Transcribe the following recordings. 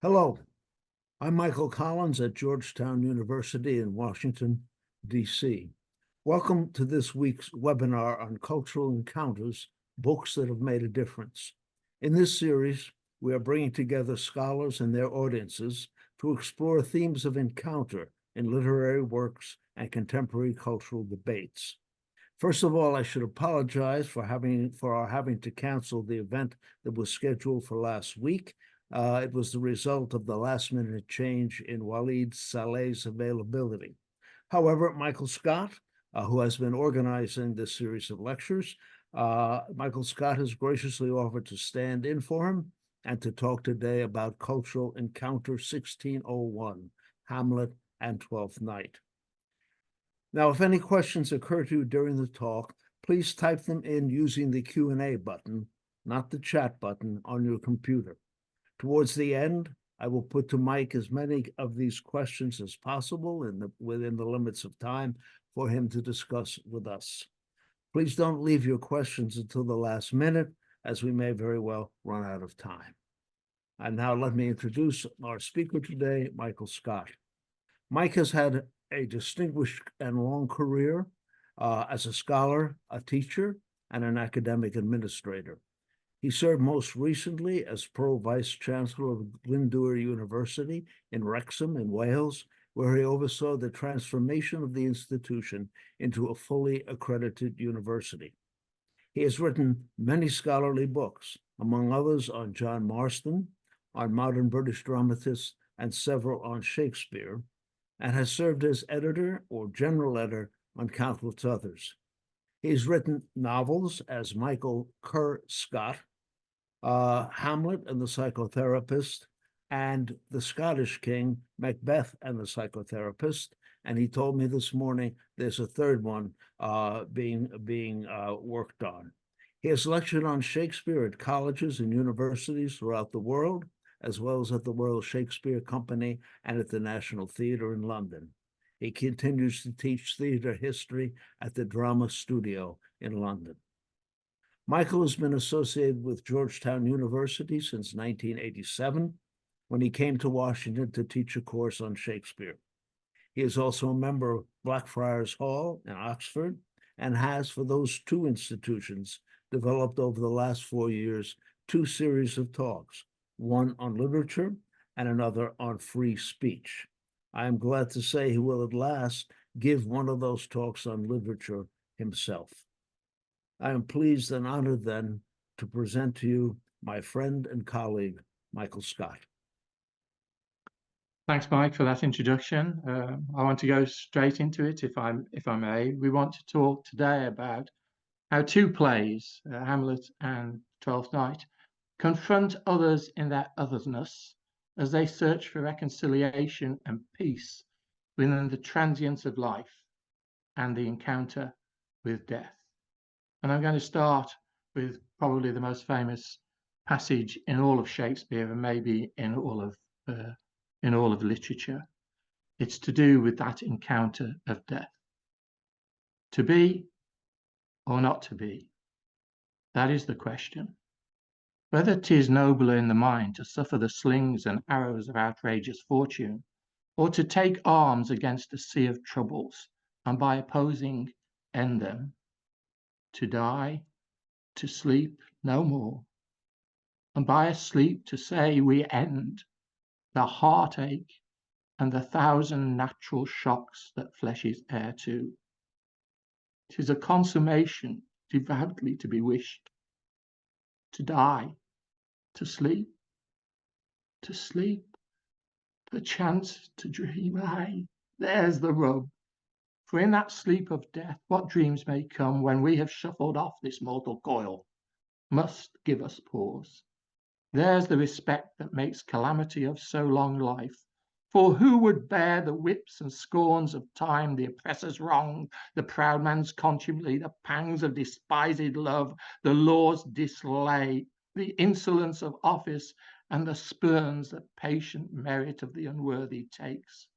Hello, I'm Michael Collins at Georgetown University in Washington, D.C. Welcome to this week's webinar on cultural encounters, books that have made a difference. In this series, we are bringing together scholars and their audiences to explore themes of encounter in literary works and contemporary cultural debates. First of all, I should apologize for our having to cancel the event that was scheduled for last week. It was the result of the last-minute change in Walid Saleh's availability. However, Michael Scott, who has been organizing this series of lectures, Michael Scott has graciously offered to stand in for him and to talk today about Cultural Encounter 1601, Hamlet and Twelfth Night. Now, if any questions occur to you during the talk, please type them in using the Q&A button, not the chat button on your computer. Towards the end, I will put to Mike as many of these questions as possible within the limits of time for him to discuss with us. Please don't leave your questions until the last minute, as we may very well run out of time. And now let me introduce our speaker today, Michael Scott. Mike has had a distinguished and long career as a scholar, a teacher, and an academic administrator. He served most recently as Pro-Vice Chancellor of Glyndŵr University in Wrexham in Wales, where he oversaw the transformation of the institution into a fully accredited university. He has written many scholarly books, among others on John Marston, on modern British dramatists, and several on Shakespeare, and has served as editor or general editor on countless others. He's written novels as Michael Kerr Scott, Hamlet and the Psychotherapist, and The Scottish King, Macbeth and the Psychotherapist. And he told me this morning there's a third one being worked on. He has lectured on Shakespeare at colleges and universities throughout the world, as well as at the Royal Shakespeare Company and at the National Theatre in London. He continues to teach theatre history at the Drama Studio in London. Michael has been associated with Georgetown University since 1987, when he came to Washington to teach a course on Shakespeare. He is also a member of Blackfriars Hall in Oxford and has, for those two institutions, developed over the last 4 years 2 series of talks, one on literature and another on free speech. I am glad to say he will at last give one of those talks on literature himself. I am pleased and honored then to present to you my friend and colleague, Michael Scott. Thanks, Mike, for that introduction. I want to go straight into it, if I may. We want to talk today about how 2 plays, Hamlet and Twelfth Night, confront others in their otherness as they search for reconciliation and peace within the transience of life and the encounter with death. And I'm going to start with probably the most famous passage in all of Shakespeare and maybe in all of literature. It's to do with that encounter of death. To be or not to be? That is the question. Whether 'tis nobler in the mind to suffer the slings and arrows of outrageous fortune, or to take arms against a sea of troubles, and by opposing end them, to die, to sleep no more, and by a sleep to say we end the heartache and the 1,000 natural shocks that flesh is heir to. 'Tis a consummation devoutly to be wished, to die, to sleep, perchance to dream. Aye, there's the rub. For in that sleep of death, what dreams may come when we have shuffled off this mortal coil, must give us pause. There's the respect that makes calamity of so long life. For who would bear the whips and scorns of time, the oppressor's wrong, the proud man's contumely, the pangs of despised love, the law's dislay, the insolence of office, and the spurns that patient merit of the unworthy takes,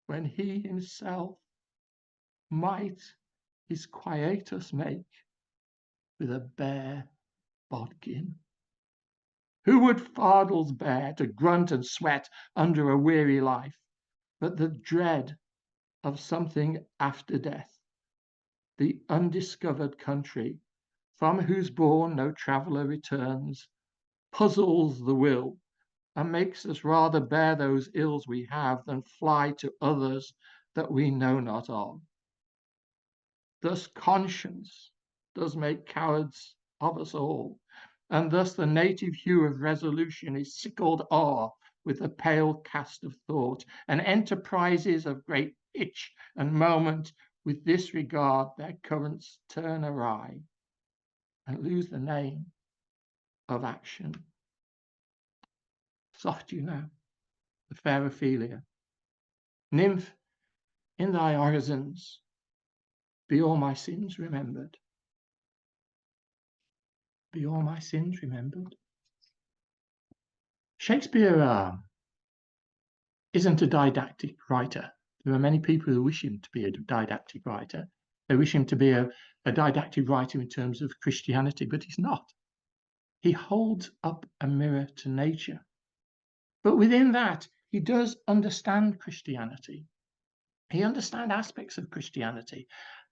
when he himself might his quietus make with a bare bodkin? Who would fardels bear to grunt and sweat under a weary life, but the dread of something after death, the undiscovered country, from whose bourne no traveller returns, puzzles the will, and makes us rather bear those ills we have than fly to others that we know not of. Thus conscience does make cowards of us all, and thus the native hue of resolution is sickled o'er with the pale cast of thought, and enterprises of great pitch and moment with this regard their currents turn awry and lose the name of action. Soft you now, the fair Ophelia. Nymph, in thy orisons be all my sins remembered. Be all my sins remembered. Shakespeare isn't a didactic writer. There are many people who wish him to be a didactic writer. They wish him to be a didactic writer in terms of Christianity, but he's not. He holds up a mirror to nature. But within that, he does understand Christianity. He understands aspects of Christianity,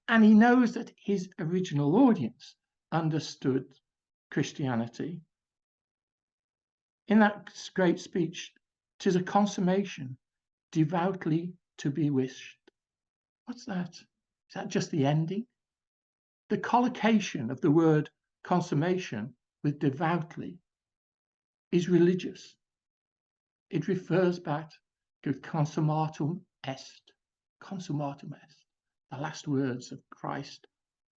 and he knows that his original audience understood Christianity. In that great speech, "'Tis a consummation, devoutly to be wished." What's that? Is that just the ending? The collocation of the word consummation with devoutly is religious. It refers back to consummatum est, the last words of Christ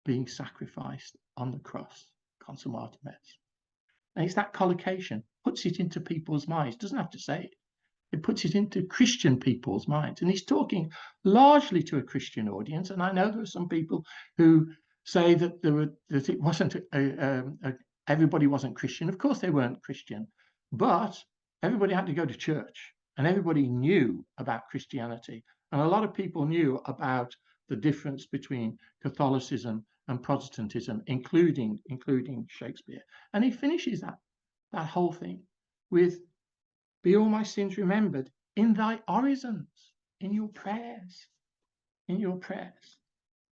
being sacrificed on the cross, consummatum est. And it's that collocation puts it into people's minds. Doesn't have to say it. It puts it into Christian people's minds. And he's talking largely to a Christian audience. And I know there are some people who say that it wasn't everybody wasn't Christian. Of course they weren't Christian, but everybody had to go to church, and everybody knew about Christianity. And a lot of people knew about the difference between Catholicism and Protestantism, including Shakespeare. And he finishes that whole thing with, "Be all my sins remembered in thy orisons," in your prayers, in your prayers.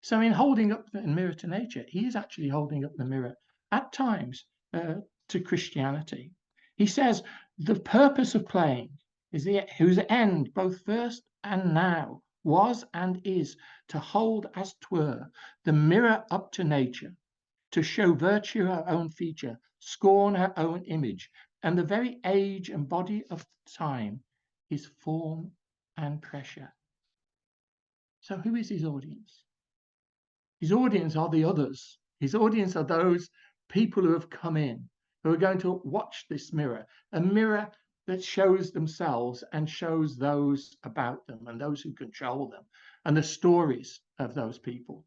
So in holding up the mirror to nature, he is actually holding up the mirror at times to Christianity. He says, "The purpose of playing is whose end, both first and now, was and is to hold, as 'twere, the mirror up to nature, to show virtue her own feature, scorn her own image, and the very age and body of time, his form and pressure." So who is his audience? His audience are the others. His audience are those people who have come in, who are going to watch this mirror, a mirror that shows themselves and shows those about them and those who control them and the stories of those people.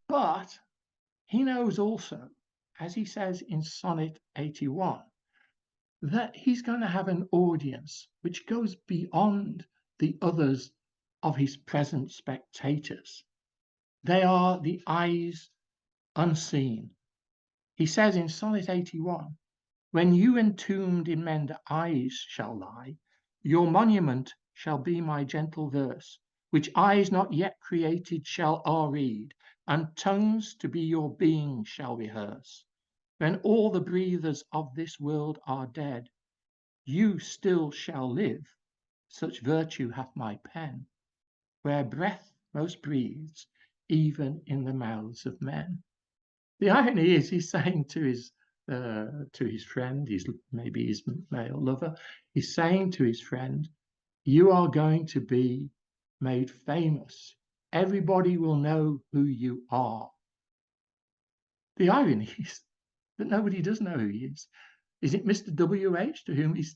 But he knows also, as he says in Sonnet 81, that he's going to have an audience which goes beyond the others of his present spectators. They are the eyes unseen. He says in Sonnet 81, "When you entombed in men's eyes shall lie, your monument shall be my gentle verse, which eyes not yet created shall o'erread, and tongues to be your being shall rehearse. When all the breathers of this world are dead, you still shall live, such virtue hath my pen, where breath most breathes, even in the mouths of men." The irony is he's saying to his friend, maybe his male lover, he's saying to his friend, "You are going to be made famous. Everybody will know who you are." The irony is that nobody does know who he is. Is it Mr. W.H. to whom he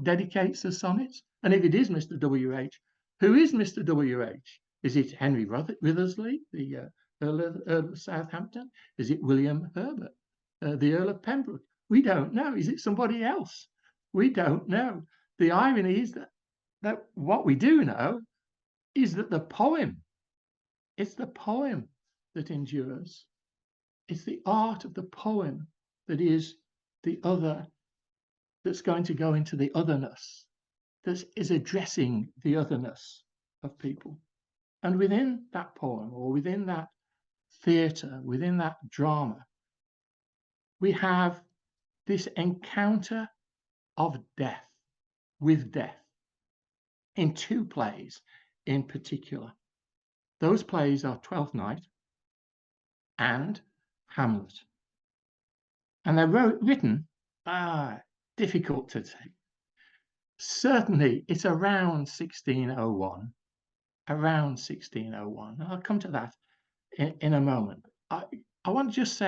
dedicates the sonnets? And if it is Mr. W.H., who is Mr. W.H.? Is it Henry Wriothesley, the Earl of Southampton? Is it William Herbert, the Earl of Pembroke? We don't know. Is it somebody else? We don't know. The irony is that what we do know is that it's the poem that endures. It's the art of the poem that is the other, that's going to go into the otherness, that is addressing the otherness of people. And within that poem, or within that theatre, within that drama, we have this encounter of death with death in two plays in particular. Those plays are Twelfth Night and Hamlet. And they're written, difficult to say. Certainly, it's around 1601. Around 1601. I'll come to that in a moment. I want to just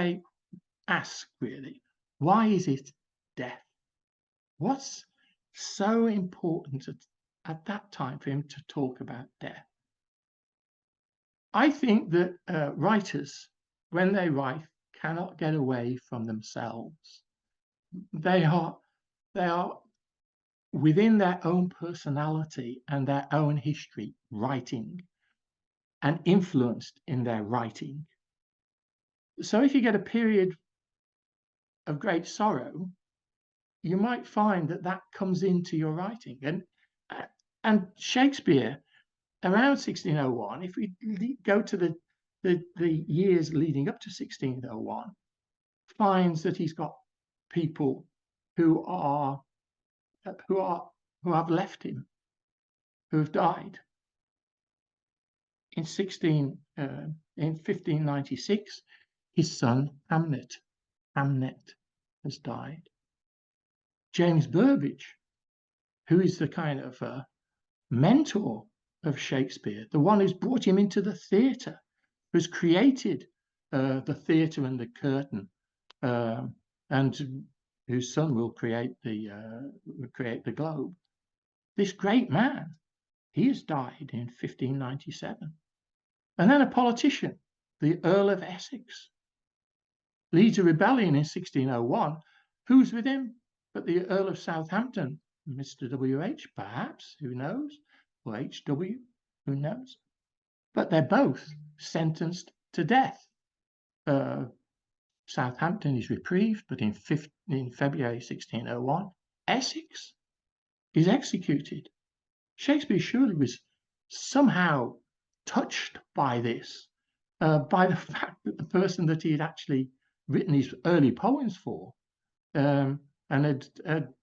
ask really, why is it death? What's so important at that time for him to talk about death? I think that writers, when they write, cannot get away from themselves. They are within their own personality and their own history writing, and influenced in their writing. So if you get a period of great sorrow, you might find that comes into your writing. And Shakespeare, around 1601, if we go to the years leading up to 1601, finds that he's got people who have left him, who have died. In 1596, his son Hamlet has died. James Burbage, who is the kind of mentor of Shakespeare, the one who's brought him into the theatre, who's created the theatre and the curtain, and whose son will create the globe. This great man, he has died in 1597. And then a politician, the Earl of Essex, leads a rebellion in 1601. Who's with him but the Earl of Southampton, Mr. W.H., perhaps, who knows, or H.W., who knows? But they're both sentenced to death. Southampton is reprieved, but in February 1601, Essex is executed. Shakespeare surely was somehow touched by this, by the fact that the person that he had actually written his early poems for, and had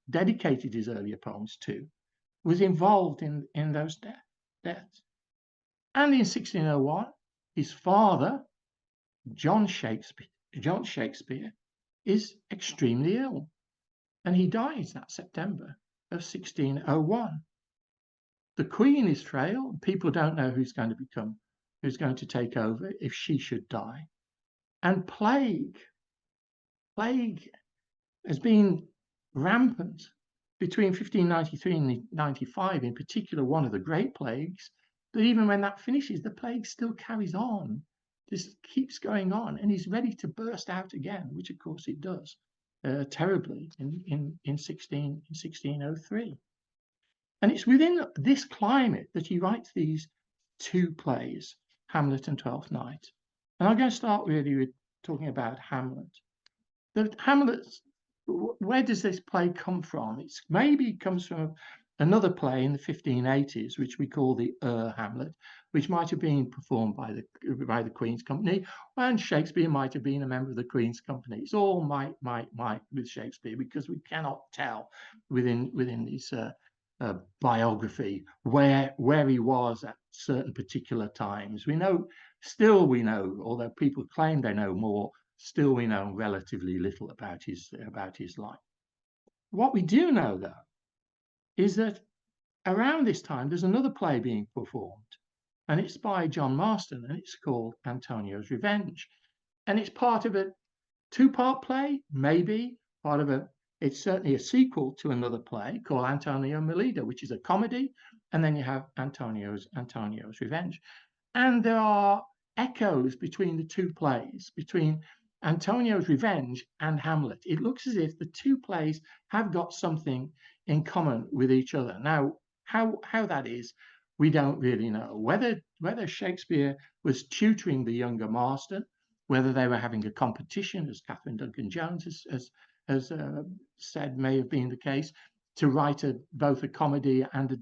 dedicated his earlier poems to, was involved in those deaths. And in 1601, his father, John Shakespeare, is extremely ill, and he dies that September of 1601. The Queen is frail. People don't know who's going to take over if she should die. And plague has been rampant between 1593 and 95, in particular, one of the Great Plagues, that even when that finishes, the plague still carries on. This keeps going on, and is ready to burst out again, which of course it does, terribly in 1603. And it's within this climate that he writes these two plays, Hamlet and Twelfth Night. And I'm going to start really with talking about Hamlet. Hamlet, where does this play come from? It maybe comes from another play in the 1580s, which we call the Hamlet, which might have been performed by the Queen's Company, and Shakespeare might have been a member of the Queen's Company. It's all might with Shakespeare, because we cannot tell within this biography where he was at certain particular times. We know, although people claim they know more, still we know relatively little about his life. What we do know, though, is that around this time there's another play being performed, and it's by John Marston, and it's called Antonio's Revenge. And it's part of a two-part play, maybe part of it's certainly a sequel to another play called Antonio and Melida, which is a comedy, and then you have Antonio's Revenge. And there are echoes between the two plays, between Antonio's Revenge and Hamlet. It looks as if the two plays have got something in common with each other. Now, how that is, we don't really know. Whether Shakespeare was tutoring the younger Marston, whether they were having a competition, as Catherine Duncan-Jones has said may have been the case, to write both a comedy and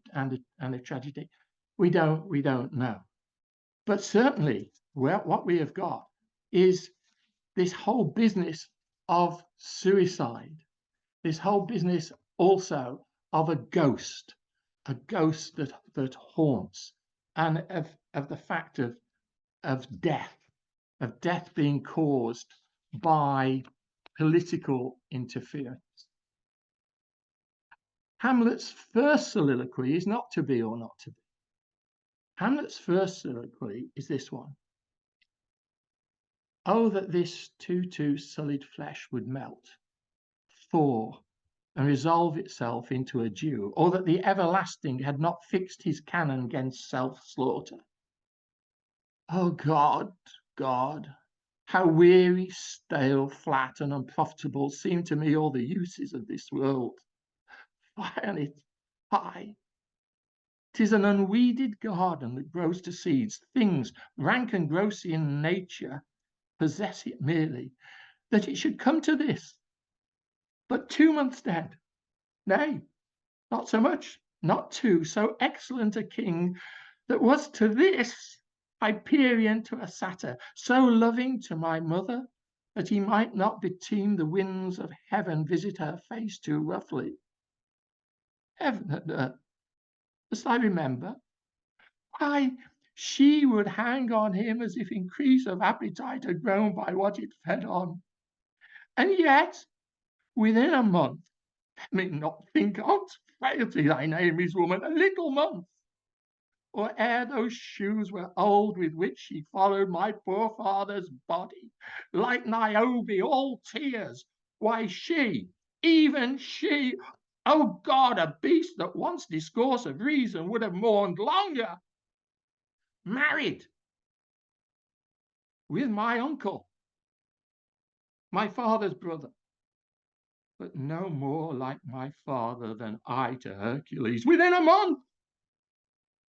a tragedy. We don't know. But certainly, what we have got is this whole business of suicide, this whole business also of a ghost that haunts, and of the fact of death being caused by political interference. Hamlet's first soliloquy is not to be or not to be. Hamlet's first soliloquy is this one. Oh, that this too sullied flesh would melt, thaw, and resolve itself into a dew, or that the everlasting had not fixed his canon against self-slaughter. Oh God, God, how weary, stale, flat, and unprofitable seem to me all the uses of this world. Why on it? Why? 'Tis an unweeded garden that grows to seeds. Things rank and gross in nature possess it merely, that it should come to this. But 2 months dead, nay, not so much, not 2, so excellent a king that was to this Hyperion to a satyr, so loving to my mother that he might not beteem the winds of heaven visit her face too roughly. Heaven and earth, as I remember, why, she would hang on him as if increase of appetite had grown by what it fed on. And yet, within a month, let me not think on't, frailty thy name is, woman, a little month, or ere those shoes were old with which she followed my poor father's body, like Niobe, all tears, why she, even she, oh God, a beast that once discourse of reason would have mourned longer, married with my uncle, my father's brother, but no more like my father than I to Hercules, within a month.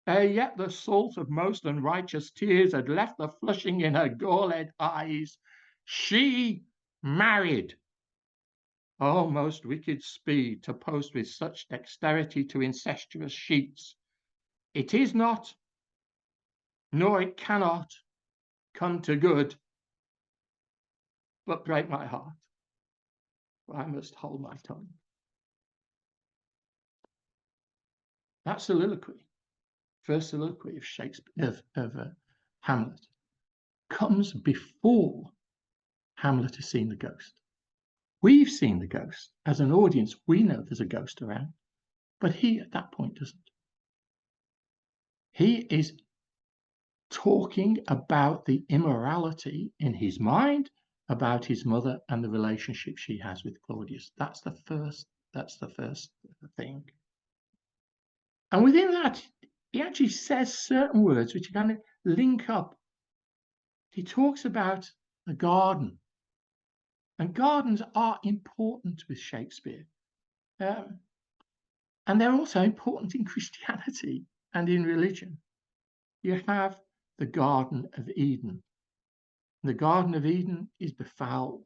Ere yet the salt of most unrighteous tears had left the flushing in her galled eyes, she married. Oh, most wicked speed to post with such dexterity to incestuous sheets. It is not, nor it cannot come to good, but break my heart, for I must hold my tongue. That soliloquy, first soliloquy of Shakespeare, of Hamlet, comes before Hamlet has seen the ghost. We've seen the ghost. As an audience, we know there's a ghost around, but he at that point doesn't. He is talking about the immorality in his mind, about his mother and the relationship she has with Claudius. That's the first thing. And within that, he actually says certain words which kind of link up. He talks about the garden. And gardens are important with Shakespeare. And they're also important in Christianity and in religion. You have the Garden of Eden. The Garden of Eden is befouled,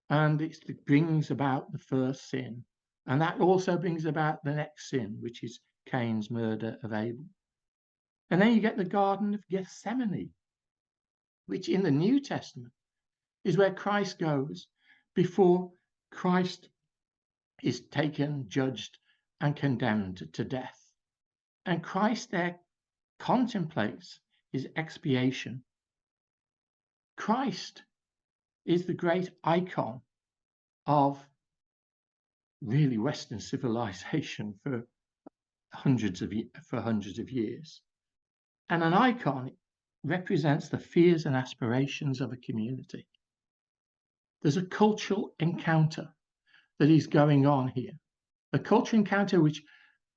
and it brings about the first sin. And that also brings about the next sin, which is Cain's murder of Abel. And then you get the Garden of Gethsemane, which in the New Testament is where Christ goes before Christ is taken, judged, and condemned to death. And Christ there contemplates his expiation. Christ is the great icon of really Western civilization for hundreds of years. And an icon represents the fears and aspirations of a community. There's a cultural encounter that is going on here. A cultural encounter which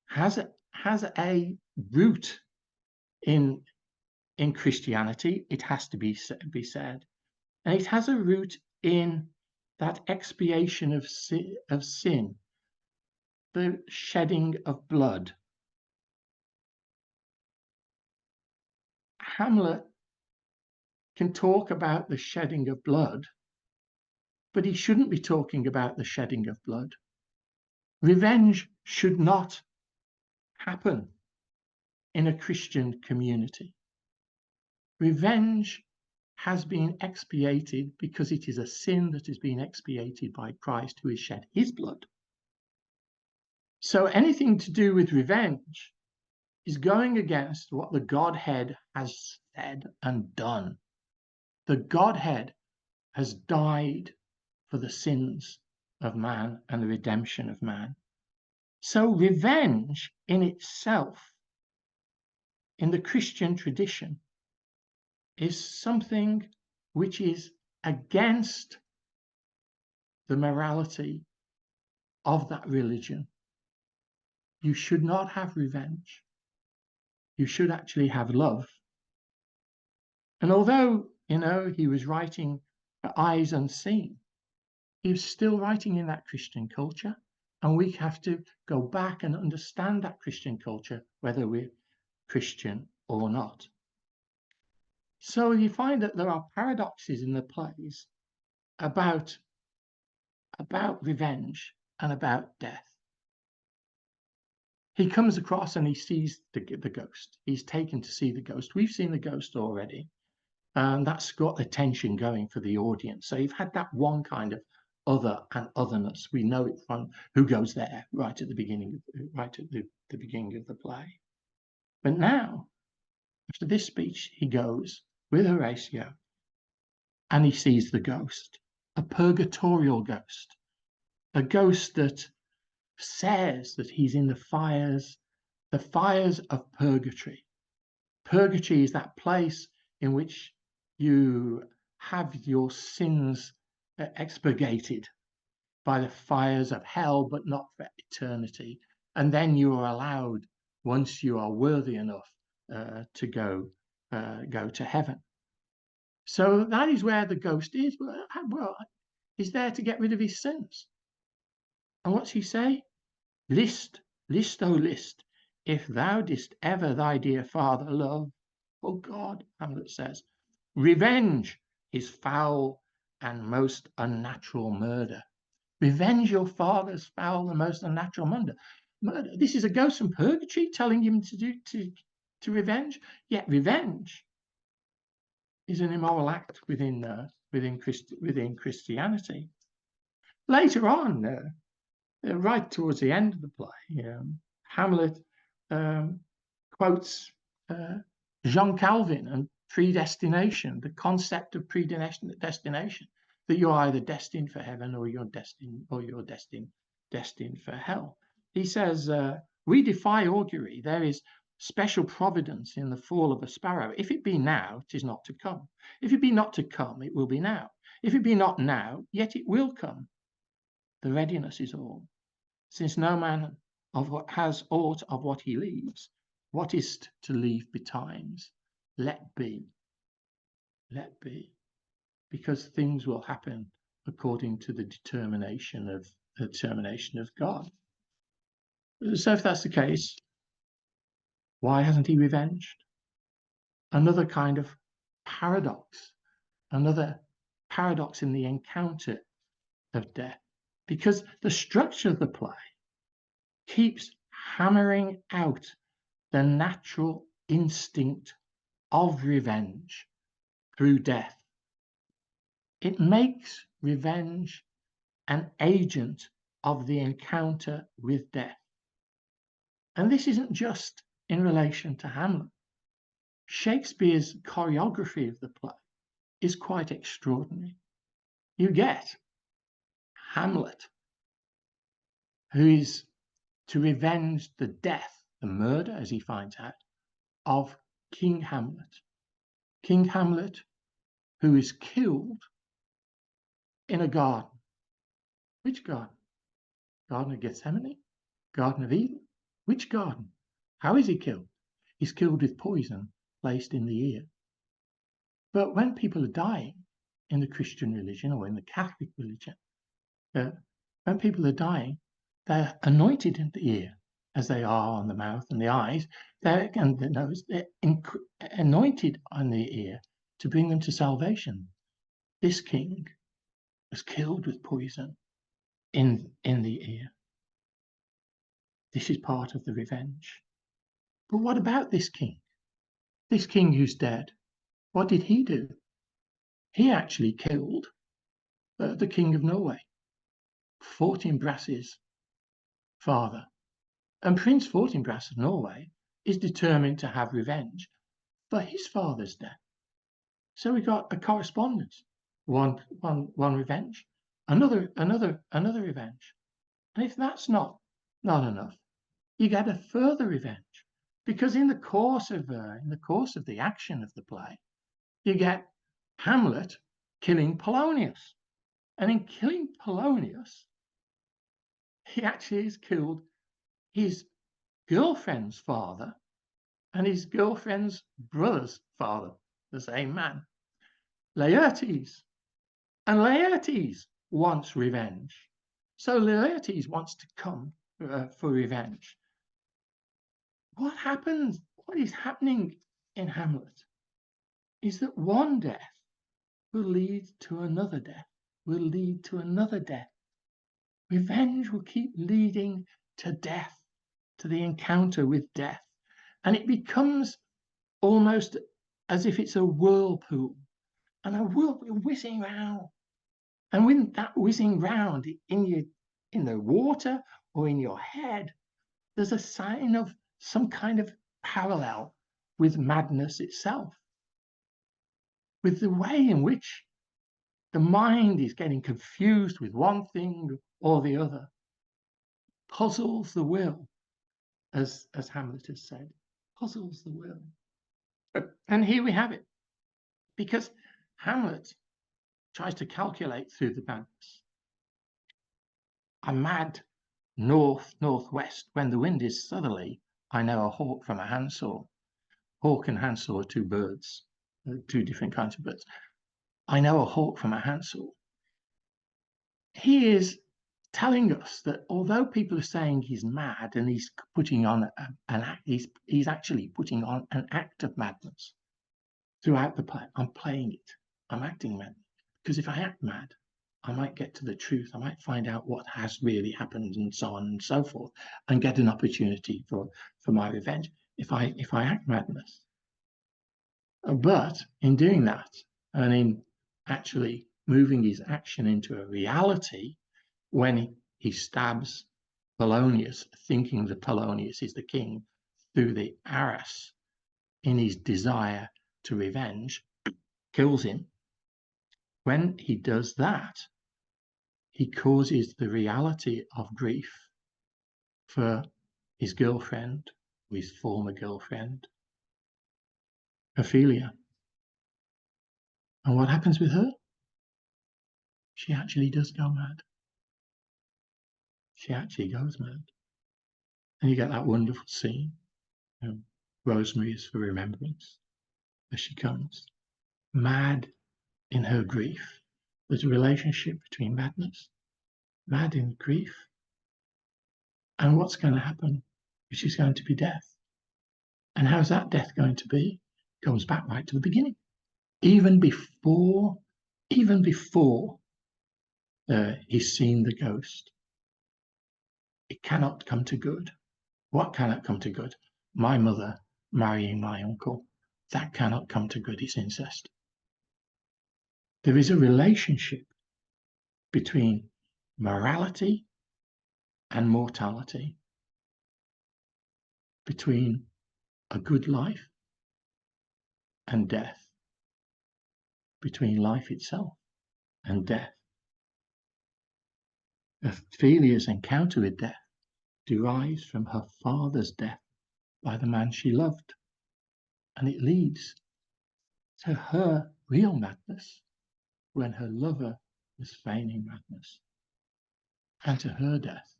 has a root in Christianity, it has to be said, and it has a root in that expiation of sin, the shedding of blood. Hamlet can talk about the shedding of blood but he shouldn't be talking about the shedding of blood. Revenge should not happen in a Christian community. Revenge has been expiated because it is a sin that has been expiated by Christ, who has shed his blood. So anything to do with revenge is going against what the Godhead has said and done. The Godhead has died for the sins of man and the redemption of man. So revenge in itself, in the Christian tradition, is something which is against the morality of that religion. You should not have revenge. You should actually have love. And although, he was writing for eyes unseen, he was still writing in that Christian culture. And we have to go back and understand that Christian culture, whether we're Christian or not. So you find that there are paradoxes in the plays about revenge and about death. He comes across and he sees the ghost. He's taken to see the ghost. We've seen the ghost already, and that's got the tension going for the audience. So you've had that one kind of other and otherness. We know it from who goes there right at the beginning, the beginning of the play. But now, after this speech, he goes with Horatio and he sees the ghost, a purgatorial ghost, a ghost that says that he's in the fires of purgatory. Purgatory is that place in which you have your sins expurgated by the fires of hell, but not for eternity. And then you are allowed, once you are worthy enough, to go to heaven. So that is where the ghost is. Well, he's there to get rid of his sins. And what's he say? List, list, oh list, if thou didst ever thy dear father love, oh God, Hamlet says, revenge his foul and most unnatural murder. Revenge your father's foul and most unnatural murder. This is a ghost from purgatory telling him to revenge. Yet revenge is an immoral act within Christianity. Later on, right towards the end of the play, Hamlet quotes Jean Calvin and predestination, the concept of predestination, that you're either destined for heaven or you're destined for hell. He says, we defy augury. There is special providence in the fall of a sparrow. If it be now, 'tis not to come. If it be not to come, it will be now. If it be not now, yet it will come. The readiness is all. Since no man has aught of what he leaves, what is to leave betimes? Let be. Because things will happen according to the determination of God. So if that's the case, why hasn't he revenged? Another kind of paradox, another paradox in the encounter of death, because the structure of the play keeps hammering out the natural instinct of revenge through death. It makes revenge an agent of the encounter with death. And this isn't just in relation to Hamlet. Shakespeare's choreography of the play is quite extraordinary. You get Hamlet, who is to revenge the death, the murder, as he finds out, of King Hamlet. King Hamlet, who is killed in a garden. Which garden? Garden of Gethsemane? Garden of Eden? Which garden? How is he killed? He's killed with poison placed in the ear. But when people are dying in the Christian religion or in the Catholic religion, when people are dying, they're anointed in the ear, as they are on the mouth and the eyes, and the nose. They're anointed on the ear to bring them to salvation. This king was killed with poison in the ear. This is part of the revenge. But what about this king? This king who's dead, what did he do? He killed the king of Norway, Fortinbras's father. And Prince Fortinbras of Norway is determined to have revenge for his father's death. So we got a correspondence, one revenge, another revenge. And if that's not enough, you get a further revenge, because in the course of the action of the play, you get Hamlet killing Polonius, and in killing Polonius, he actually has killed his girlfriend's father and his girlfriend's brother's father, the same man, Laertes. And Laertes wants revenge. So Laertes wants to come for revenge. What happens? What is happening in Hamlet is that one death will lead to another death, will lead to another death. Revenge will keep leading to death, to the encounter with death. And it becomes almost as if it's a whirlpool, and a whirlpool whizzing round. And when that whizzing round in the water or in your head, there's a sign of some kind of parallel with madness itself, with the way in which the mind is getting confused with one thing or the other, puzzles the will, as Hamlet has said, puzzles the will. And here we have it, because Hamlet tries to calculate through the madness. I'm mad northwest. When the wind is southerly, I know a hawk from a handsaw. Hawk and handsaw are two birds, two different kinds of birds. I know a hawk from a handsaw. He is telling us that although people are saying he's mad and he's putting on an act, he's actually putting on an act of madness throughout the play. I'm playing it. I'm acting mad, because if I act mad, I might get to the truth. I might find out what has really happened, and so on and so forth, and get an opportunity for my revenge if I act madness. But in doing that, and in actually moving his action into a reality, when he stabs Polonius, thinking that Polonius is the king, through the arras in his desire to revenge, kills him. When he does that, he causes the reality of grief for his girlfriend, his former girlfriend, Ophelia. And what happens with her? She actually does go mad. She actually goes mad. And you get that wonderful scene. Rosemary is for remembrance as she comes, mad in her grief. There's a relationship between madness, mad in grief, and what's going to happen, which is going to be death. And how's that death going to be? It goes back right to the beginning. Even before he's seen the ghost, it cannot come to good. What cannot come to good? My mother marrying my uncle. That cannot come to good. It's incest. There is a relationship between morality and mortality, between a good life and death, between life itself and death. Ophelia's encounter with death derives from her father's death by the man she loved, and it leads to her real madness when her lover was feigning madness, and to her death.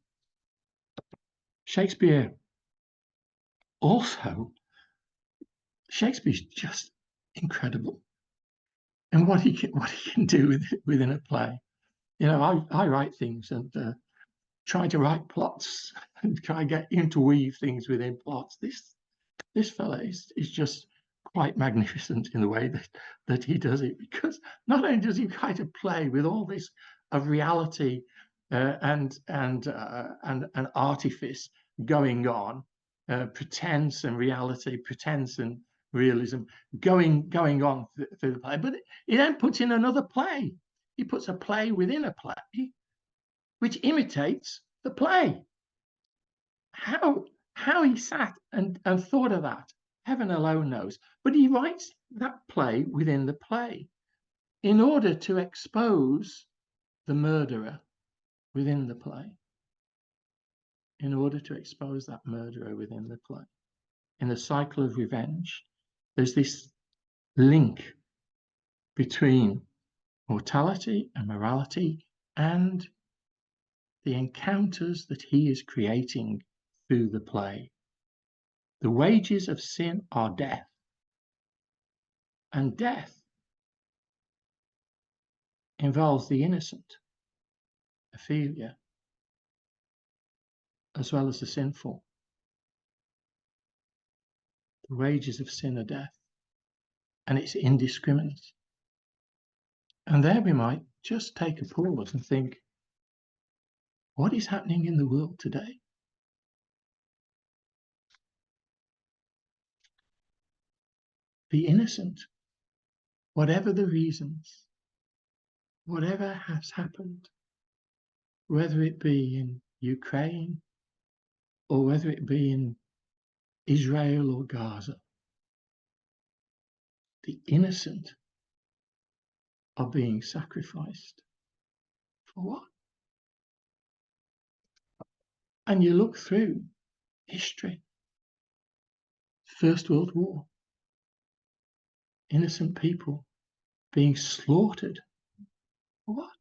Shakespeare's just incredible, and what he can do within a play. I write things and try to write plots and try to interweave things within plots. This fella is just quite magnificent in the way that he does it, because not only does he kind of play with all this of reality and artifice going on, pretense and reality, pretense and realism going on through the play. But he then puts in another play. He puts a play within a play, which imitates the play. How he sat and thought of that, heaven alone knows. But he writes that play within the play in order to expose the murderer within the play. In order to expose that murderer within the play. In the cycle of revenge, there's this link between mortality and morality and the encounters that he is creating through the play. The wages of sin are death, and death involves the innocent, Ophelia, as well as the sinful. The wages of sin are death, and it's indiscriminate. And there we might just take a pause and think, what is happening in the world today? The innocent, whatever the reasons, whatever has happened, whether it be in Ukraine or whether it be in Israel or Gaza, the innocent are being sacrificed. For what? And you look through history, First World War, innocent people being slaughtered. For what?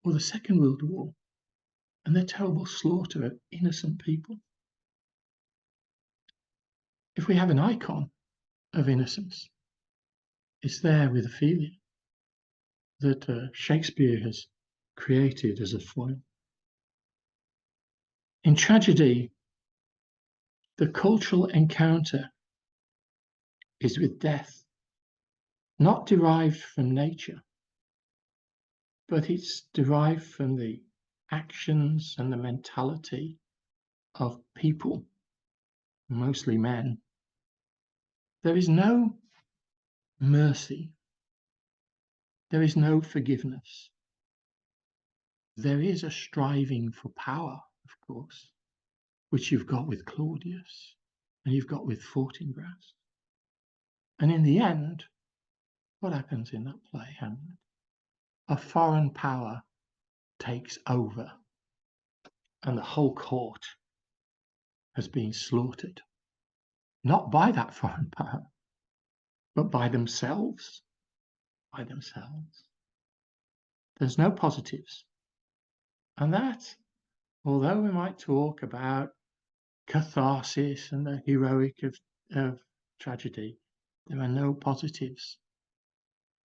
Or the Second World War and the terrible slaughter of innocent people. If we have an icon of innocence, it's there with Ophelia that Shakespeare has created as a foil. In tragedy, the cultural encounter is with death, not derived from nature, but it's derived from the actions and the mentality of people, mostly men. There is no mercy. There is no forgiveness. There is a striving for power, of course, which you've got with Claudius and you've got with Fortinbras. And in the end, what happens in that play, Hamlet? A foreign power takes over and the whole court has been slaughtered, not by that foreign power, but by themselves. By themselves. There's no positives. And that, although we might talk about catharsis and the heroic of tragedy, there are no positives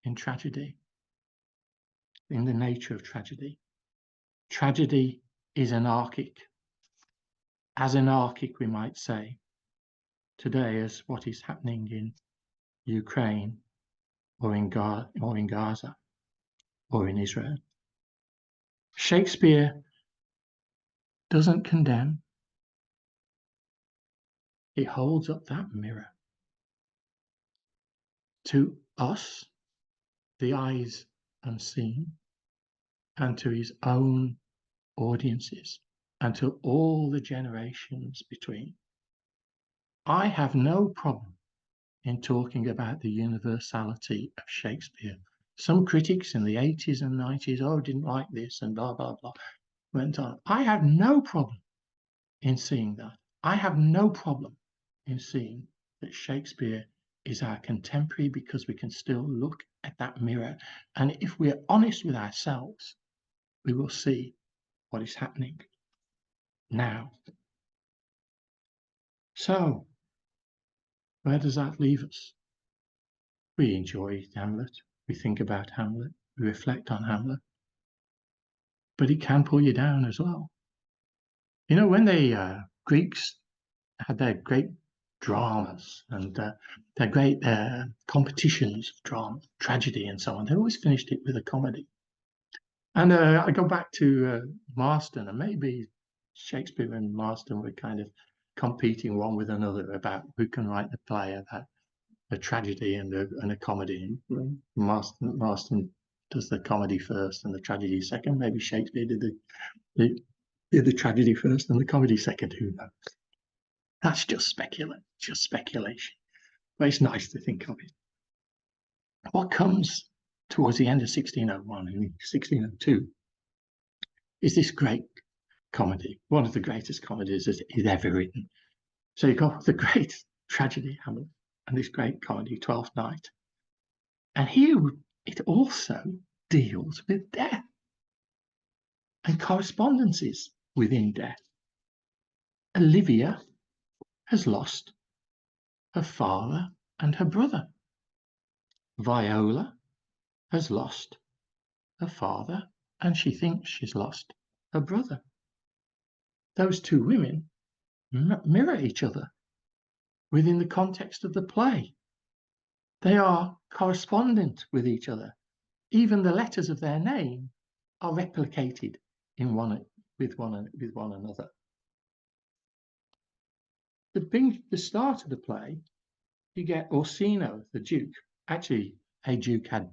in tragedy, in the nature of tragedy. Tragedy is anarchic. As anarchic, we might say, today as what is happening in Ukraine or in Gaza or in Israel. Shakespeare doesn't condemn. He holds up that mirror to us, the eyes unseen, and to his own audiences, and to all the generations between. I have no problem in talking about the universality of Shakespeare. Some critics in the 80s and 90s, didn't like this and blah, blah, blah, went on. I have no problem in seeing that. I have no problem in seeing that Shakespeare is our contemporary because we can still look at that mirror. And if we're honest with ourselves, we will see what is happening now. So, where does that leave us? We enjoy Hamlet. We think about Hamlet. We reflect on Hamlet. But it can pull you down as well. You know, when the Greeks had their great dramas and their great competitions of drama, tragedy, and so on. They always finished it with a comedy. And I go back to Marston, and maybe Shakespeare and Marston were kind of competing one with another about who can write the play about a tragedy and a comedy. And Marston does the comedy first and the tragedy second. Maybe Shakespeare did the tragedy first and the comedy second. Who knows? That's just speculation. But it's nice to think of it. What comes towards the end of 1601 and 1602 is this great comedy, one of the greatest comedies that is ever written. So you've got the great tragedy, Hamlet, and this great comedy, Twelfth Night. And here it also deals with death and correspondences within death. Olivia has lost her father and her brother. Viola has lost her father and she thinks she's lost her brother. Those two women mirror each other within the context of the play. They are correspondent with each other. Even the letters of their name are replicated in with one another. The start of the play, you get Orsino, the Duke. Actually, a Duke had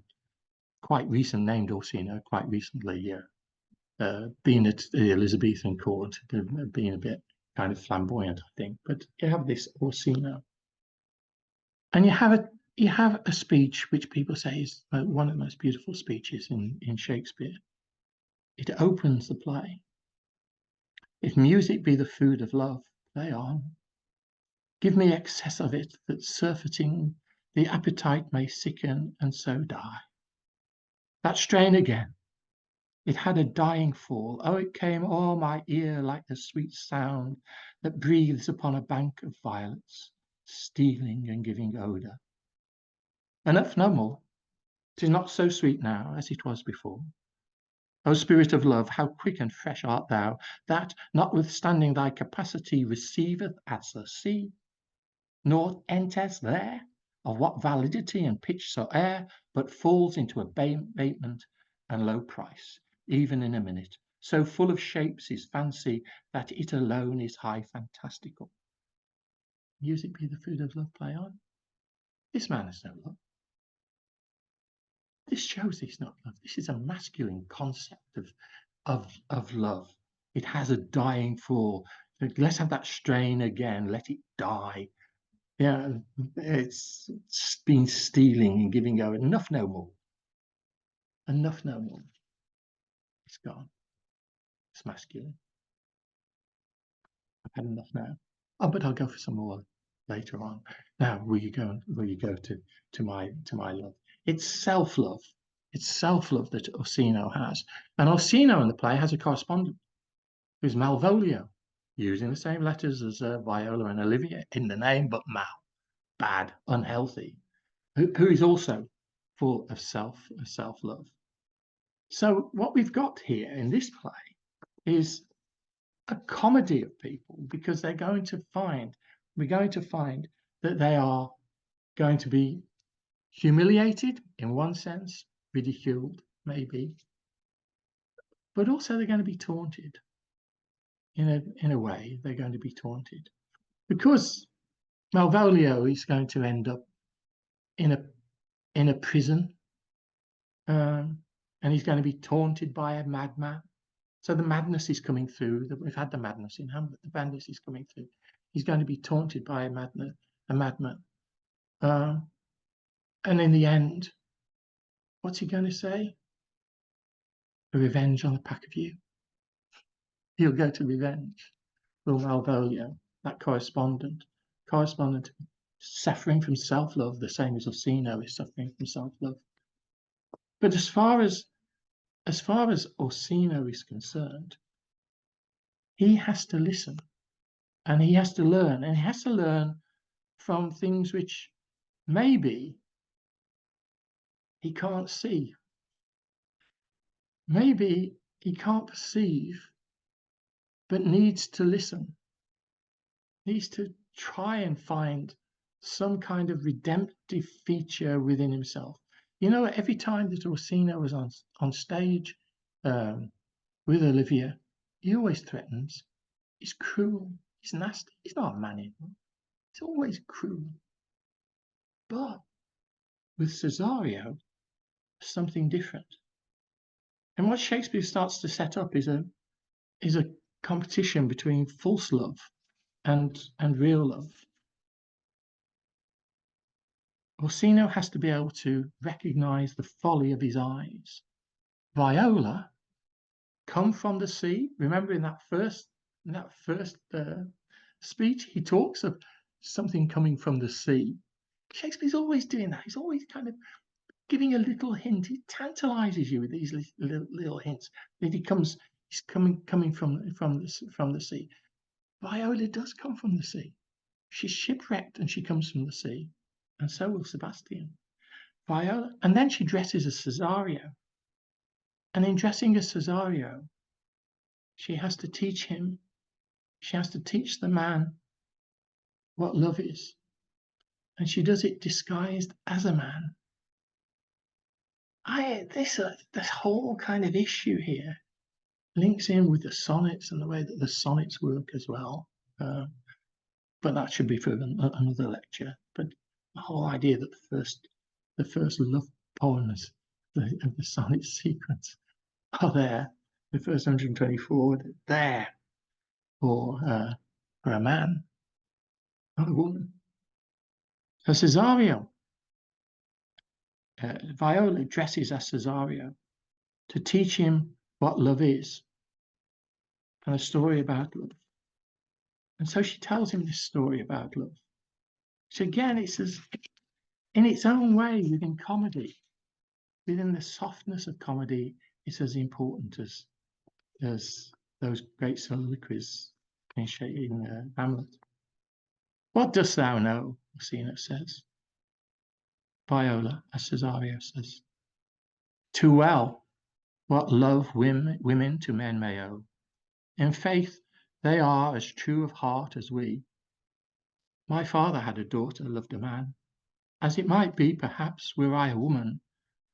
named Orsino quite recently, being at the Elizabethan court, being a bit kind of flamboyant, I think. But you have this Orsino, and you have a speech which people say is one of the most beautiful speeches in Shakespeare. It opens the play. If music be the food of love, play on. Give me excess of it, that surfeiting the appetite may sicken and so die. That strain again. It had a dying fall. Oh, it came o'er my ear like the sweet sound that breathes upon a bank of violets, stealing and giving odour. Enough, no more. 'Tis not so sweet now as it was before. O spirit of love, how quick and fresh art thou, that, notwithstanding thy capacity, receiveth as the sea, nor enters there, of what validity and pitch soe'er, but falls into abatement and low price, even in a minute. So full of shapes is fancy, that it alone is high fantastical. Music be the food of love, play on. This man has no love. This shows it's not love. This is a masculine concept of love. It has a dying fall. Let's have that strain again. Let it die. Yeah, it's been stealing and giving over. Enough, no more. Enough, no more. It's gone. It's masculine. I've had enough now. Oh, but I'll go for some more later on. Now, will you go to my love? It's self-love. It's self-love that Orsino has. And Orsino in the play has a correspondent who's Malvolio, using the same letters as Viola and Olivia in the name, but mal, bad, unhealthy, who is also full of self-love. So what we've got here in this play is a comedy of people, because we're going to find that they are going to be humiliated in one sense, ridiculed maybe, but also they're going to be taunted. In a way, they're going to be taunted because Malvolio is going to end up in a prison, and he's going to be taunted by a madman. So the madness is coming through. We've had the madness in Hamlet. The madness is coming through. He's going to be taunted by a madman. And in the end, what's he going to say? A revenge on the pack of you. He'll go to revenge. Will Malvolio, that correspondent suffering from self-love, the same as Orsino is suffering from self-love. But as far as Orsino is concerned, he has to listen and he has to learn, and he has to learn from things which maybe he can't see. Maybe he can't perceive, but needs to listen, needs to try and find some kind of redemptive feature within himself. You know, every time that Orsino was on stage with Olivia, he always threatens. He's cruel. He's nasty. He's not a man anymore. He's always cruel. But with Cesario, something different. And what Shakespeare starts to set up is a competition between false love and real love. Orsino has to be able to recognize the folly of his eyes. Viola, come from the sea. Remember in that first speech, he talks of something coming from the sea. Shakespeare's always doing that. He's always kind of giving a little hint. He tantalizes you with these little hints that he's coming from the sea. Viola does come from the sea. She's shipwrecked and she comes from the sea, and so will Sebastian. Viola, and then she dresses as Cesario. And in dressing as Cesario, she has to teach the man what love is. And she does it disguised as a man. This whole kind of issue here links in with the sonnets and the way that the sonnets work as well. But that should be for another lecture. But the whole idea that the first love poems of the sonnet sequence are there, the first 124, there for a man, not a woman. So Cesario, Viola dresses as Cesario to teach him what love is and a story about love. And so she tells him this story about love. So again, it says, in its own way, within comedy, within the softness of comedy, it's as important as those great soliloquies in Hamlet. What dost thou know? Orsino says. Viola, as Cesario says, too well what love women to men may owe. In faith, they are as true of heart as we. My father had a daughter, loved a man. As it might be, perhaps, were I a woman,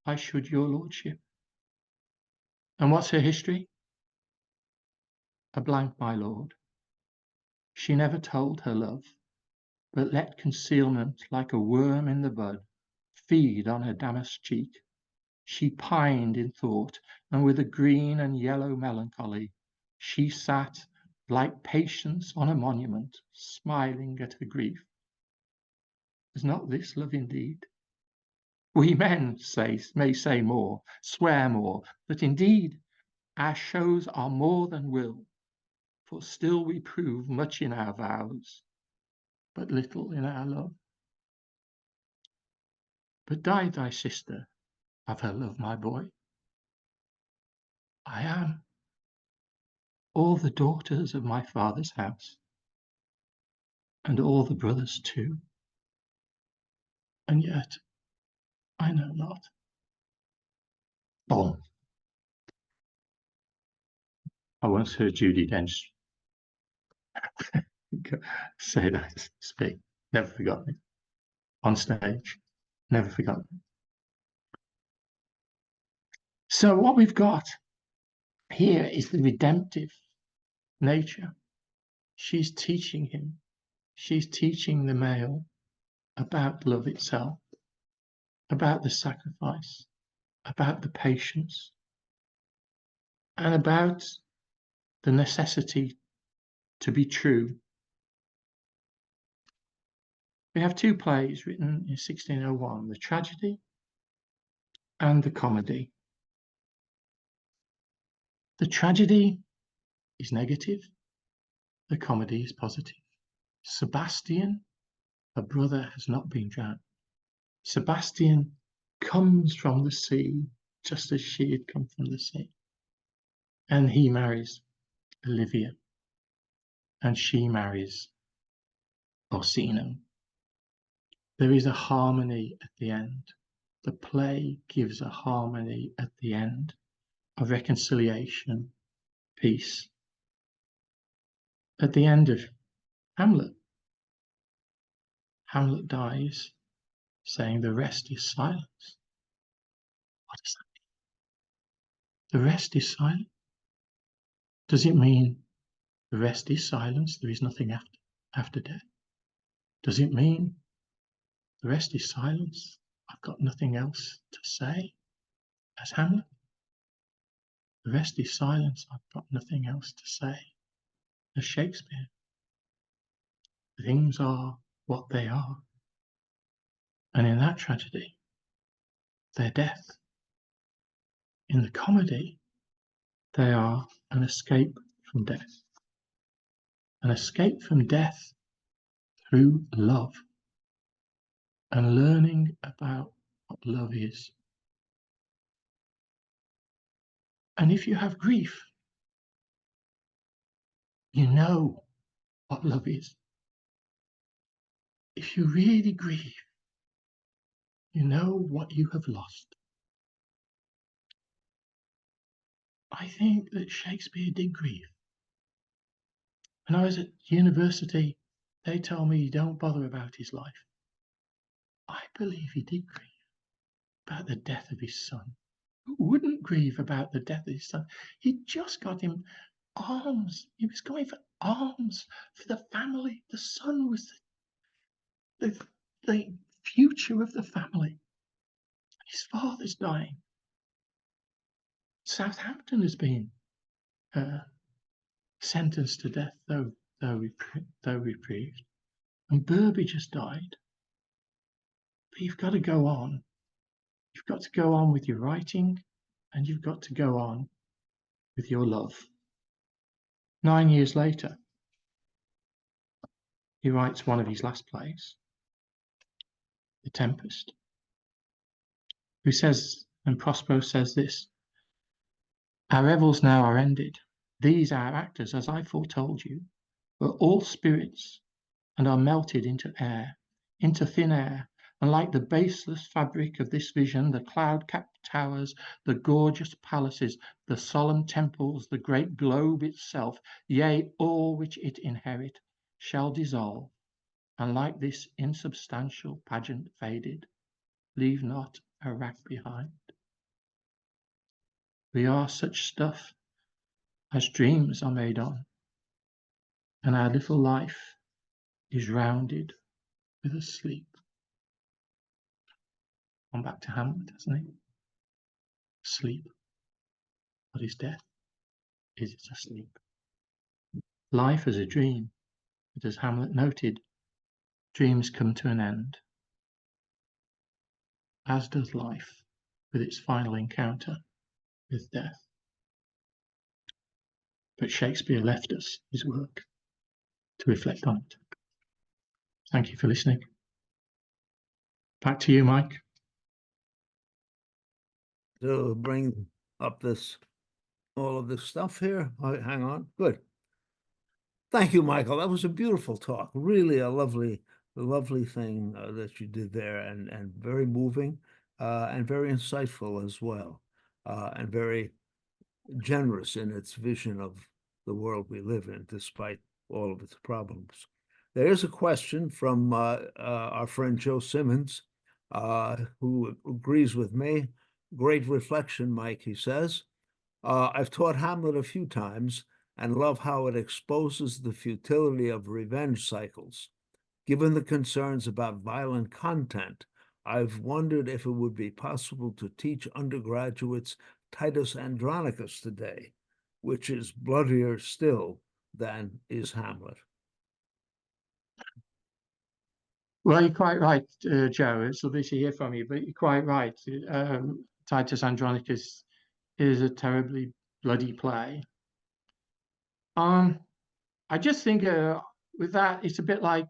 I should your lordship. And what's her history? A blank, my lord. She never told her love, but let concealment, like a worm in the bud, feed on her damask cheek. She pined in thought, and with a green and yellow melancholy, she sat like Patience on a monument, smiling at her grief. Is not this love indeed? We men may say more, swear more, but indeed our shows are more than will, for still we prove much in our vows, but little in our love. But died thy sister of her love, my boy? I am all the daughters of my father's house, and all the brothers too, and yet I know not. Bon. I once heard Judi Dench say that, speak, never forgotten it, on stage, never forgotten it. So what we've got here is the redemptive nature. She's teaching him, she's teaching the male about love itself, about the sacrifice, about the patience, and about the necessity to be true. We have two plays written in 1601, the tragedy and the comedy. The tragedy is negative, the comedy is positive. Sebastian, her brother, has not been drowned. Sebastian comes from the sea just as she had come from the sea. And he marries Olivia, and she marries Orsino. There is a harmony at the end. The play gives a harmony at the end of reconciliation, peace. At the end of Hamlet, Hamlet dies saying the rest is silence. What does that mean? The rest is silence? Does it mean the rest is silence, there is nothing after death? Does it mean the rest is silence, I've got nothing else to say as Hamlet? The rest is silence, I've got nothing else to say as Shakespeare. Things are what they are. And in that tragedy, their death. In the comedy, they are an escape from death. An escape from death through love and learning about what love is. And if you have grief, you know what love is. If you really grieve, you know what you have lost. I think that Shakespeare did grieve. When I was at university, they told me don't bother about his life. I believe he did grieve about the death of his son. Who wouldn't grieve about the death of his son? He'd just got him alms. He was going for alms for the family. The son was the future of the family. His father's dying. Southampton has been sentenced to death, though reprieved. And Burbage has died. But you've got to go on. You've got to go on with your writing, and you've got to go on with your love. 9 years later, he writes one of his last plays, The Tempest, who says, and Prospero says this, "Our revels now are ended. These our actors, as I foretold you, were all spirits, and are melted into air, into thin air, and like the baseless fabric of this vision, the cloud-capped towers, the gorgeous palaces, the solemn temples, the great globe itself, yea, all which it inherit, shall dissolve, and like this insubstantial pageant faded, leave not a rack behind. We are such stuff as dreams are made on, and our little life is rounded with a sleep." On back to Hamlet, hasn't he? Sleep. What is death? Is it a sleep? Life is a dream, but as Hamlet noted, dreams come to an end, as does life with its final encounter with death. But Shakespeare left us his work to reflect on it. Thank you for listening. Back to you, Mike. To bring up all of this stuff here. Hang on. Good. Thank you, Michael. That was a beautiful talk. Really a lovely thing that you did there, and very moving, and very insightful as well, and very generous in its vision of the world we live in, despite all of its problems. There is a question from our friend Joe Simmons, who agrees with me. Great reflection, Mike, he says. I've taught Hamlet a few times and love how it exposes the futility of revenge cycles. Given the concerns about violent content, I've wondered if it would be possible to teach undergraduates Titus Andronicus today, which is bloodier still than is Hamlet. Well, you're quite right, Joe. It's lovely to hear from you, but you're quite right. Titus Andronicus is a terribly bloody play. I just think with that, it's a bit like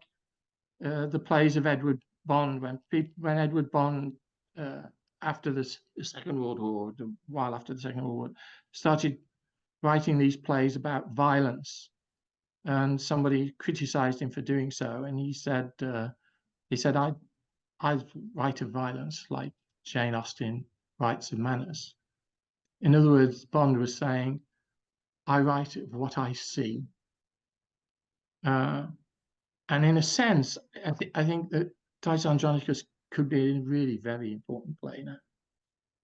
the plays of Edward Bond, when Edward Bond, after the Second World War, a while after the Second World War, started writing these plays about violence, and somebody criticized him for doing so, and he said, I write of violence like Jane Austen writes of manners. In other words, Bond was saying, I write of what I see. And in a sense, I think that Titus Andronicus could be a really very important play now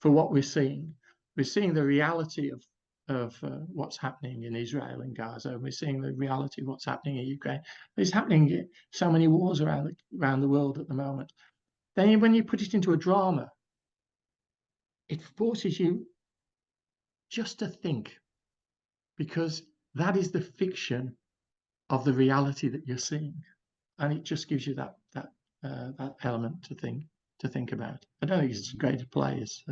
for what we're seeing. We're seeing the reality of what's happening in Israel and Gaza. We're seeing the reality of what's happening in Ukraine. There's happening so many wars around the world at the moment. Then when you put it into a drama, it forces you just to think, because that is the fiction of the reality that you're seeing, and it just gives you that element to think about. I don't think it's as great a play as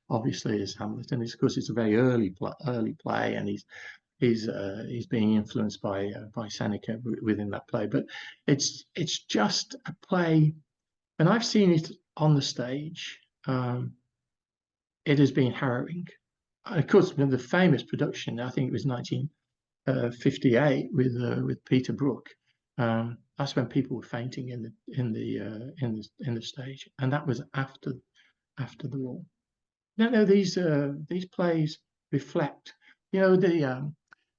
obviously as Hamlet, and of course it's a very early play, and he's being influenced by Seneca within that play. But it's just a play, and I've seen it on the stage. It has been harrowing. Of course, the famous production, I think it was 1958 with Peter Brook. That's when people were fainting in the stage, and that was after the war. No, these plays reflect. The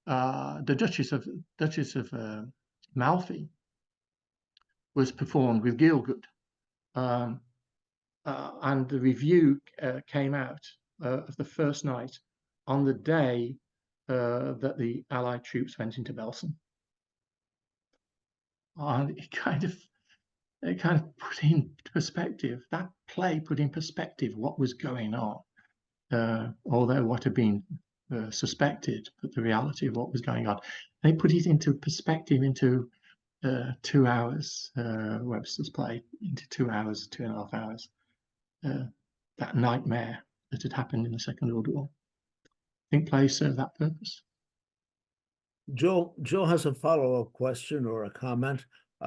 Duchess of Malfi was performed with Gielgud, and the review came out of the first night on the day that the Allied troops went into Belsen. And it kind of put in perspective, that play put in perspective what was going on, although what had been suspected, but the reality of what was going on. They put it into perspective into 2 hours, Webster's play, into 2 hours, 2.5 hours. That nightmare that had happened in the Second World War. I think plays serve that purpose. Joe has a follow-up question or a comment.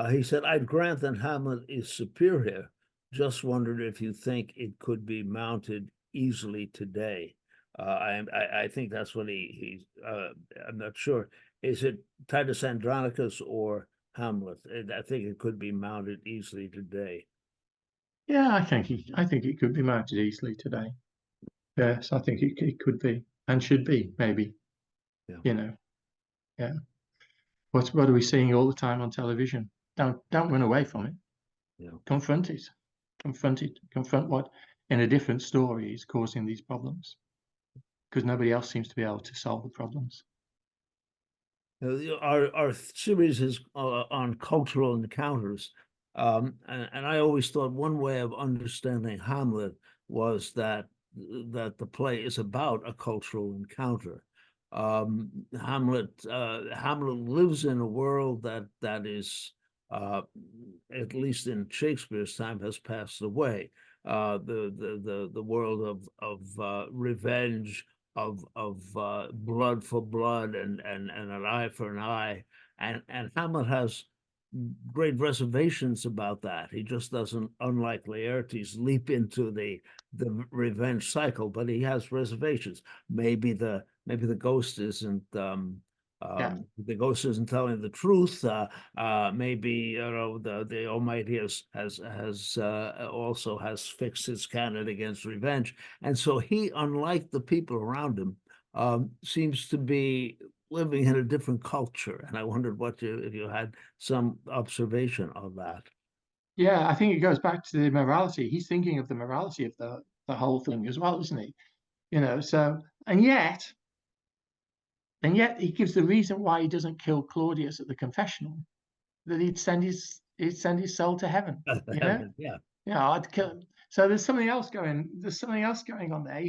He said, "I'd grant that Hamlet is superior. Just wondered if you think it could be mounted easily today." I think that's what he's. I'm not sure. Is it Titus Andronicus or Hamlet? I think it could be mounted easily today. Yeah, I think it could be mounted easily today. Yes, I think it could be and should be, maybe. Yeah. Yeah. What are we seeing all the time on television? Don't run away from it. Yeah. Confront it. Confront what in a different story is causing these problems, because nobody else seems to be able to solve the problems. Our series is on cultural encounters, and I always thought one way of understanding Hamlet was that the play is about a cultural encounter. Hamlet lives in a world that is, at least in Shakespeare's time, has passed away. The world of revenge, of blood for blood and an eye for an eye, and Hamlet has great reservations about that. He just doesn't, unlike Laertes, leap into the revenge cycle, but he has reservations. Maybe the ghost isn't the ghost isn't telling the truth. Maybe the Almighty has also has fixed his canon against revenge, and so he, unlike the people around him, seems to be living in a different culture. And I wondered if you had some observation of that. Yeah, I think it goes back to the morality. He's thinking of the morality of the whole thing as well, isn't he? So and yet he gives the reason why he doesn't kill Claudius at the confessional, that he'd send his soul to heaven. Yeah. I'd kill him. So there's something else going on there.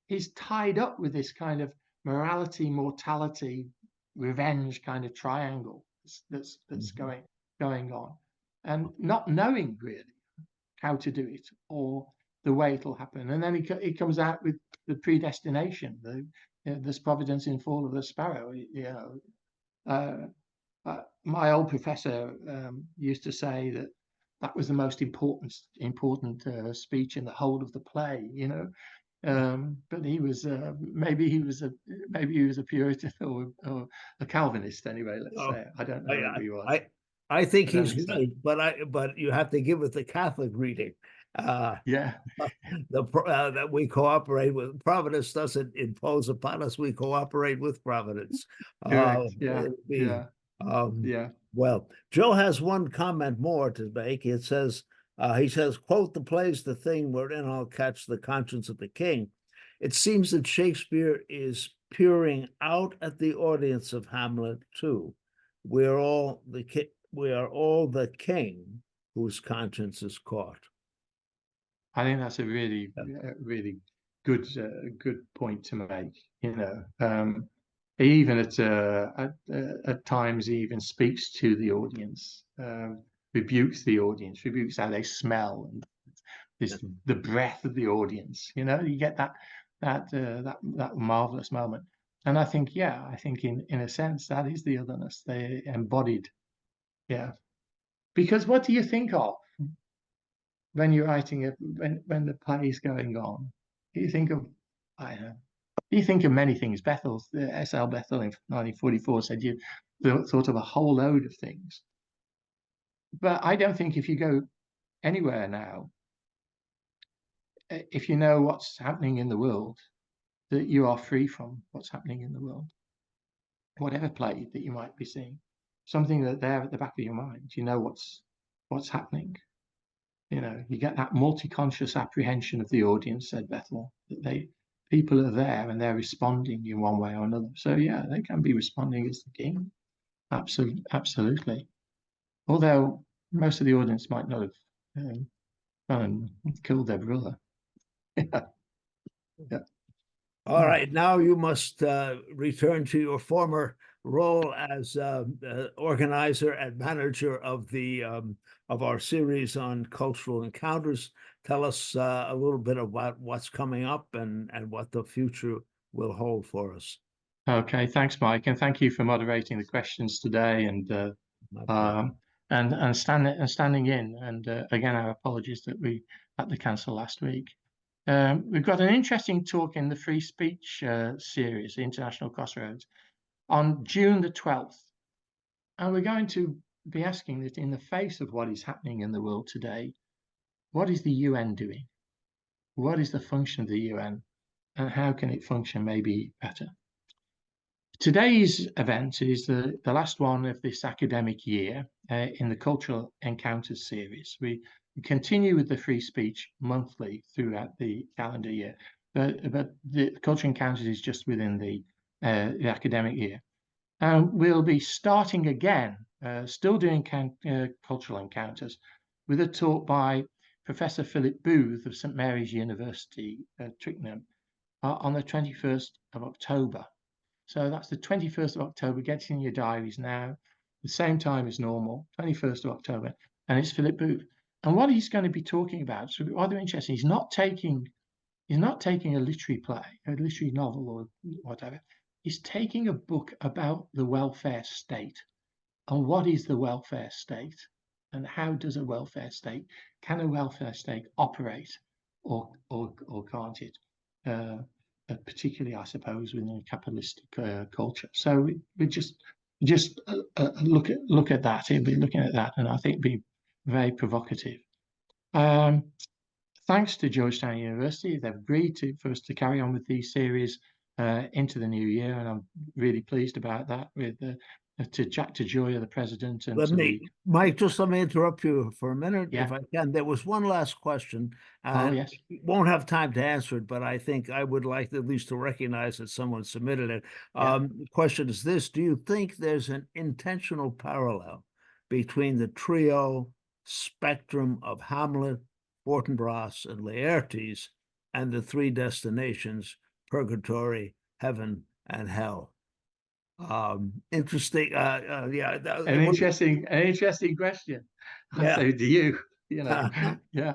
He's tied up with this kind of morality, mortality, revenge kind of triangle that's going on, and not knowing really how to do it or the way it'll happen. And then he comes out with the predestination, this providence in fall of the sparrow. My old professor used to say that was the most important speech in the whole of the play. But he was maybe he was a Puritan or a Calvinist anyway. Let's say I don't know who he was. I think he's right, but you have to give it the Catholic reading. That we cooperate with Providence doesn't impose upon us. We cooperate with Providence. Correct. Well, Joe has one comment more to make. It says, He says, quote, "The play's the thing wherein I'll catch the conscience of the king." It seems that Shakespeare is peering out at the audience of Hamlet too. We are all the king whose conscience is caught. I think that's a really, really good point to make. Even at times, he even speaks to the audience, rebukes the audience, rebukes how they smell, and the breath of the audience. You get that marvelous moment. And I think, in a sense, that is the otherness they embodied. Yeah. Because what do you think of when you're writing when the play is going on? You think of, I don't know, you think of many things. S.L. Bethel in 1944 said you thought of a whole load of things. But I don't think if you go anywhere now, if you know what's happening in the world, that you are free from what's happening in the world. Whatever play that you might be seeing, something that there at the back of your mind, you know what's happening. You get that multi-conscious apprehension of the audience, said Bethel, that people are there and they're responding in one way or another. So yeah, they can be responding as the king. Absolutely. Although most of the audience might not have gone and killed their brother. Yeah. Yeah. All right, now you must return to your former role as organizer and manager of our series on cultural encounters. Tell us a little bit about what's coming up and what the future will hold for us. Okay, thanks, Mike, and thank you for moderating the questions today and standing in. And again, our apologies that we had to cancel last week. We've got an interesting talk in the free speech series, the International Crossroads, on June the 12th. And we're going to be asking that in the face of what is happening in the world today, what is the UN doing? What is the function of the UN? And how can it function maybe better? Today's event is the last one of this academic year in the Cultural Encounters series. We continue with the free speech monthly throughout the calendar year, but the Cultural Encounters is just within the academic year. We'll be starting again, still doing Cultural Encounters, with a talk by Professor Philip Booth of St Mary's University, Twickenham, on the 21st of October. So that's the 21st of October. Get in your diaries now. The same time as normal, 21st of October, and it's Philip Booth. And what he's going to be talking about is rather interesting. He's not taking a literary play, a literary novel, or whatever. He's taking a book about the welfare state and what is the welfare state and how does a welfare state, can a welfare state operate or can't it? Particularly, I suppose, within a capitalistic culture. So we just look at that. He'll be looking at that, and I think it'd be very provocative. Thanks to Georgetown University, they've agreed for us to carry on with these series into the new year, and I'm really pleased about that. With to Jack DeGioia, the president, and Mike, just let me interrupt you for a minute, yeah. if I can. There was one last question. Oh, yes. Won't have time to answer it, but I think I would like at least to recognize that someone submitted it. The question is this: do you think there's an intentional parallel between the trio spectrum of Hamlet, Fortinbras, and Laertes, and the three destinations, purgatory, heaven, and hell? Interesting. Yeah, an interesting question. I say to you, yeah,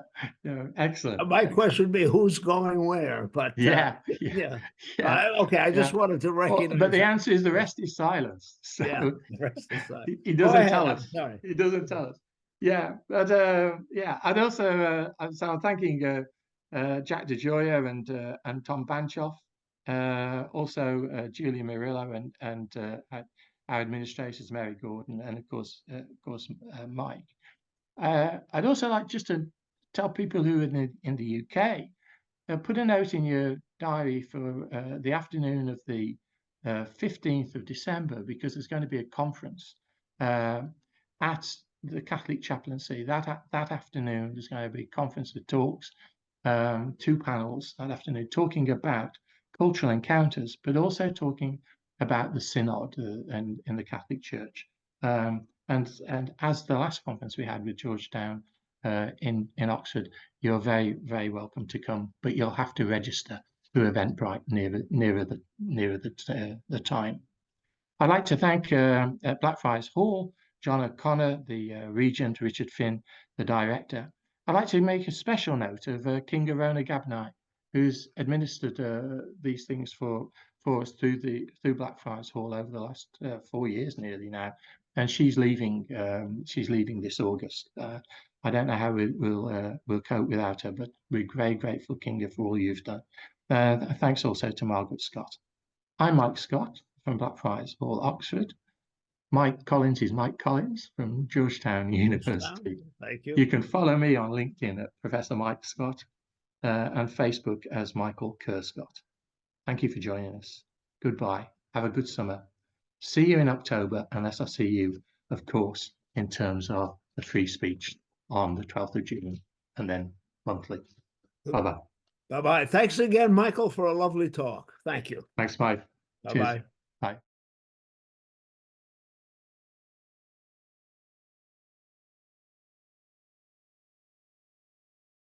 excellent. My question would be who's going where, but yeah. Okay, I just wanted to recognize. But the answer is the rest is silence. So yeah, the rest is silence. He doesn't tell us. He doesn't tell us. Yeah, but I'd also so I'm thanking Jack DeGioia and Tom Banchoff, also Julia Murillo and our administrators Mary Gordon and of course Mike. I'd also like just to tell people who are in the UK, put a note in your diary for the afternoon of the 15th of December, because there's going to be a conference at the Catholic chaplaincy. That afternoon there's going to be conference of talks, 2 panels that afternoon talking about cultural encounters, but also talking about the synod and in the Catholic Church. And as the last conference we had with Georgetown in Oxford, you're very, very welcome to come, but you'll have to register through Eventbrite nearer the time. I'd like to thank at Blackfriars Hall, John O'Connor, the regent, Richard Finn, the director. I'd like to make a special note of King Arona Gabnai, who's administered these things for us through Blackfriars Hall over the last 4 years nearly now, and she's leaving this August. I don't know how we'll cope without her, but we're very grateful, Kinga, for all you've done. Thanks also to Margaret Scott. I'm Mike Scott from Blackfriars Hall, Oxford. Mike Collins is Mike Collins from Georgetown University. Thank you. You can follow me on LinkedIn at Professor Mike Scott and Facebook as Michael Kerr Scott. Thank you for joining us. Goodbye. Have a good summer. See you in October, unless I see you, of course, in terms of the free speech on the 12th of June and then monthly. Bye-bye. Bye-bye. Thanks again, Michael, for a lovely talk. Thank you. Thanks, Mike. Bye-bye. Cheers. Bye.